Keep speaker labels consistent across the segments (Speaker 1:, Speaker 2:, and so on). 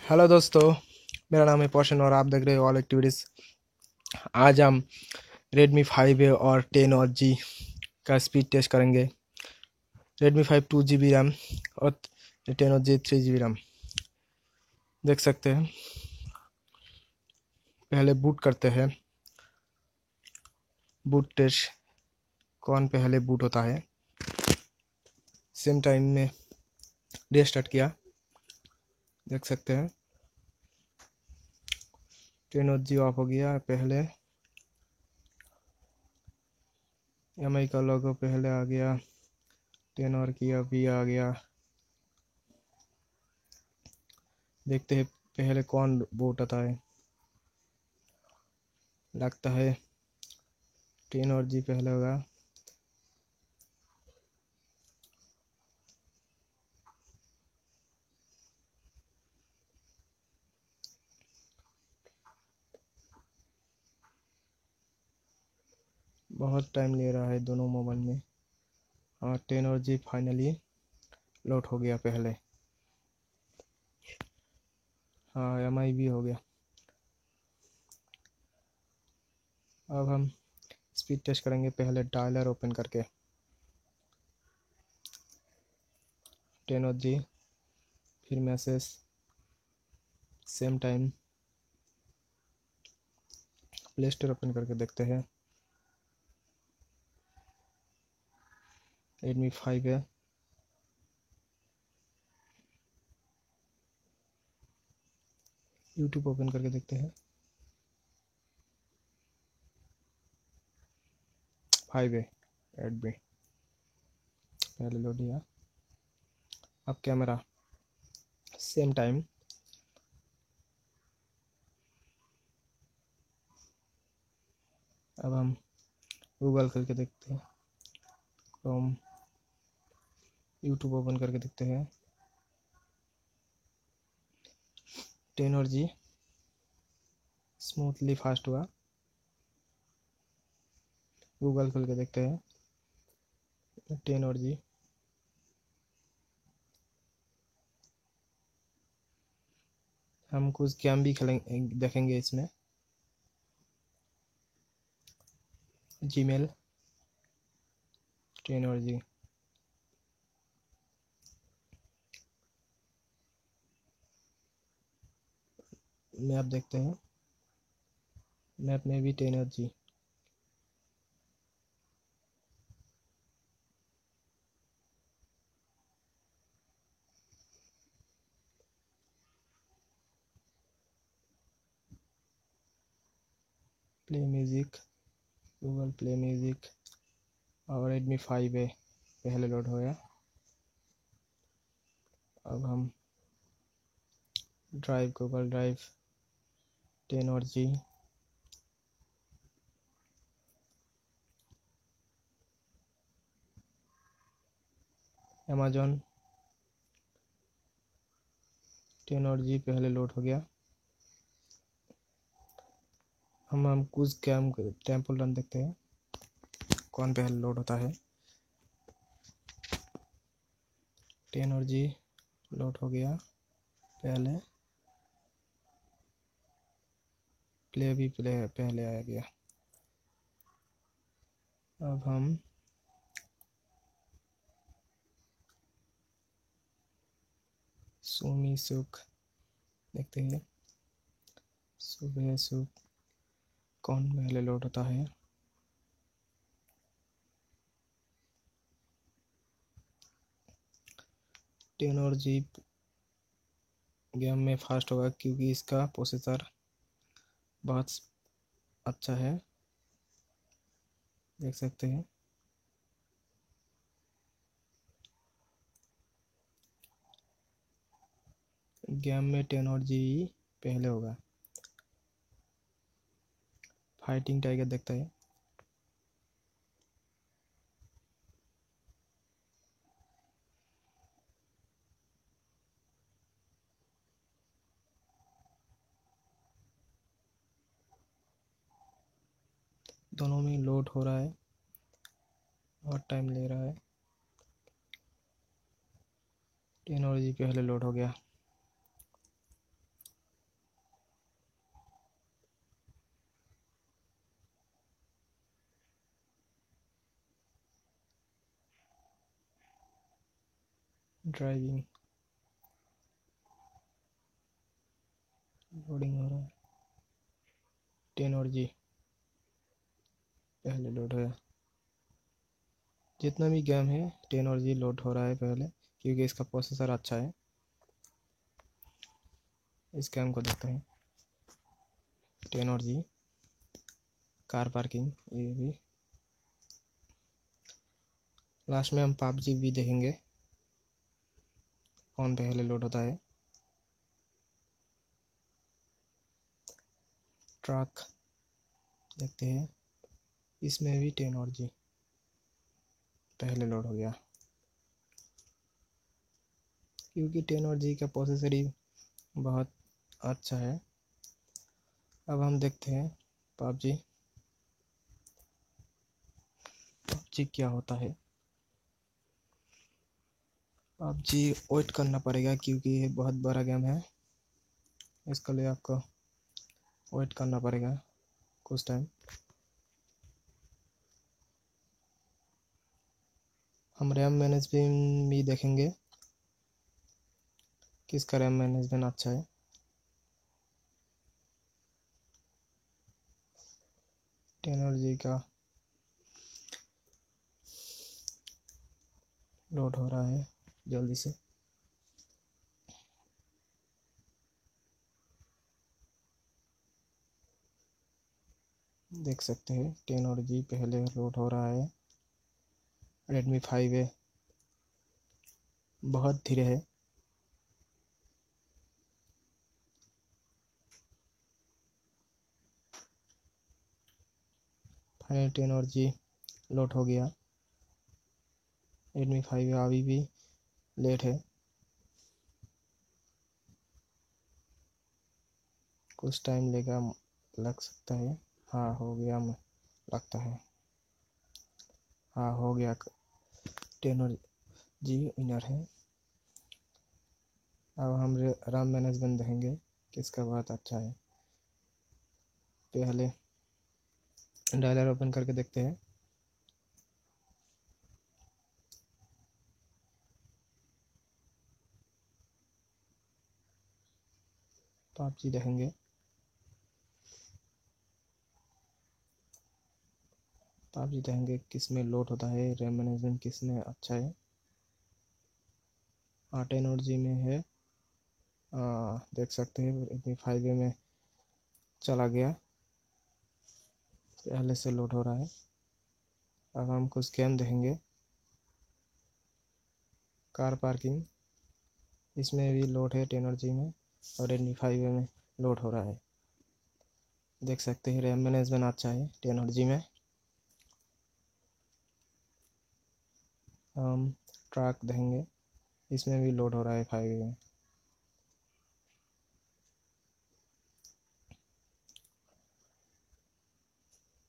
Speaker 1: Hello दोस्तों। मेरा नाम है पोषण और आप देख रहे हो ऑल एक्टिविटीज़। आज हम Redmi 5A और 10 और जी का स्पीड टेस्ट करेंगे। Redmi 5 2 GB रैम और 10 और जी 3 GB रैम। देख सकते हैं। पहले बूट करते हैं। बूट टेस्ट कौन पहले बूट होता है। सेम टाइम में रीस्टार्ट किया। देख सकते हैं 10 और जी ऑफ हो गया। पहले MI का लोगो पहले आ गया। 10 और किया भी आ गया। देखते हैं पहले कौन बूट होता है। लगता है 10 और जी पहले होगा। बहुत टाइम ले रहा है दोनों मोबाइल में। और 10 और जी फाइनली लोड हो गया पहले। हाँ MI भी हो गया। अब हम स्पीड टेस्ट करेंगे पहले डायलर ओपन करके। 10 और जी फिर message same time play store open करके देखते हैं। Redmi 5 है। यूट्यूब ओपन करके देखते हैं। 5 है Redmi पहले लोड किया। अब कैमरा सेम टाइम अब हम गूगल करके देखते हैं। क्रोम यूट्यूब ओपन करके देखते हैं। 10 और जी स्मूथली फास्ट हुआ। गूगल खोल के देखते हैं 10 और जी। हम कुछ गेम भी खेलेंगे देखेंगे इसमें। जीमेल 10 और जी। मैप देखते हैं। मैप में भी 10 और जी। Play music Google play music और Redmi 5 है पहले लोड हो गया। अब हम ड्राइव गूगल ड्राइव 10 और जी। अमेजोन 10 और जी पहले लोड हो गया। हम कुछ गेम टेम्पल रन देखते हैं कौन पहले लोड होता है। 10 और जी लोड हो गया पहले। प्ले भी पहले आ गया। अब हम सुमी सुख देखते हैं। सुबह सुख कौन पहले लोड होता है। 10 और जी गेम में फास्ट होगा क्योंकि इसका प्रोसेसर बहुत अच्छा है। देख सकते हैं गेम में 10 और जी पहले होगा। फाइटिंग टाइगर देखता है। दोनों में लोड हो रहा है और टाइम ले रहा है। 10 और जी पहले लोड हो गया। ड्राइविंग लोडिंग हो रहा है। 10 और जी पहले लोड है। जितना भी गेम है 10 और जी लोड हो रहा है पहले, क्योंकि इसका प्रोसेसर अच्छा है। इस गेम को देखते हैं। 10 और जी कार पार्किंग, ये भी। लास्ट में हम पबजी भी देखेंगे कौन पहले लोड होता है। ट्रक देखते हैं, इसमें भी 10 और जी पहले लोड हो गया, क्योंकि 10 और जी का प्रोसेसर ही बहुत अच्छा है। अब हम देखते हैं पबजी क्या होता है। पबजी वेट करना पड़ेगा, क्योंकि ये बहुत बड़ा गेम है। इसके लिए आपको वेट करना पड़ेगा कुछ टाइम। हम रैम मैनेजमेंट भी देखेंगे, किसका रैम मैनेजमेंट अच्छा है। टेक्नोलॉजी का लोड हो रहा है जल्दी से। देख सकते हैं 10 और जी पहले लोड हो रहा है। रेडमी 5 है, बहुत धीरे है। फाइनल 10 और जी लोड हो गया। रेडमी 5 अभी भी लेट है, कुछ टाइम लग सकता है। हाँ हो गया, लगता है। हाँ हो गया, 10 और जी विनर है। अब हम रैम मैनेजमेंट देखेंगे किसका बहुत अच्छा है। पहले डायलर ओपन करके देखते हैं। पबजी देखेंगे। पबजी देखेंगे किस में लोड होता है, रैम मैनेजमेंट किस में अच्छा है। 10 और जी में है। देख सकते हैं रेडमी 5 में चला गया, पहले से लोड हो रहा है। अब हम कुछ गेम देखेंगे। कार पार्किंग, इसमें भी लोड है 10 और जी में, और रेडमी 5 में लोड हो रहा है। देख सकते हैं रैम मैनेजमेंट अच्छा है 10 और जी में। हम ट्रक देखेंगे, इसमें भी लोड हो रहा है 5 में।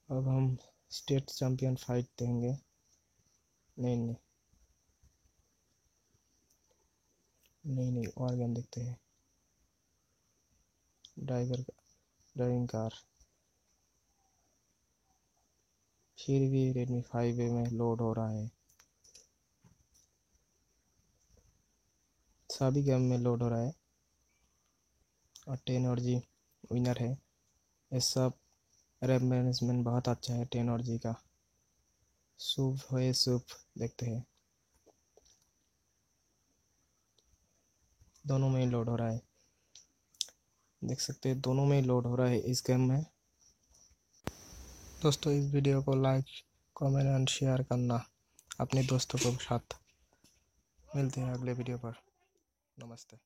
Speaker 1: अब हम स्टेट चैंपियन फाइट देंगे। नहीं, और गेम देखते हैं। ड्राइविंग कार, फिर भी रेडमी 5 में लोड हो रहा है। सभी गेम में लोड हो रहा है, और 10 और जी विनर है। ये सब रैम मैनेजमेंट बहुत अच्छा है 10 और जी का। सूप है, सूप देखते हैं, दोनों में ही लोड हो रहा है। देख सकते हैं दोनों में ही लोड हो रहा है इस गेम में। दोस्तों इस वीडियो को लाइक, कमेंट एंड शेयर करना अपने दोस्तों के साथ। मिलते हैं अगले वीडियो पर। नमस्ते।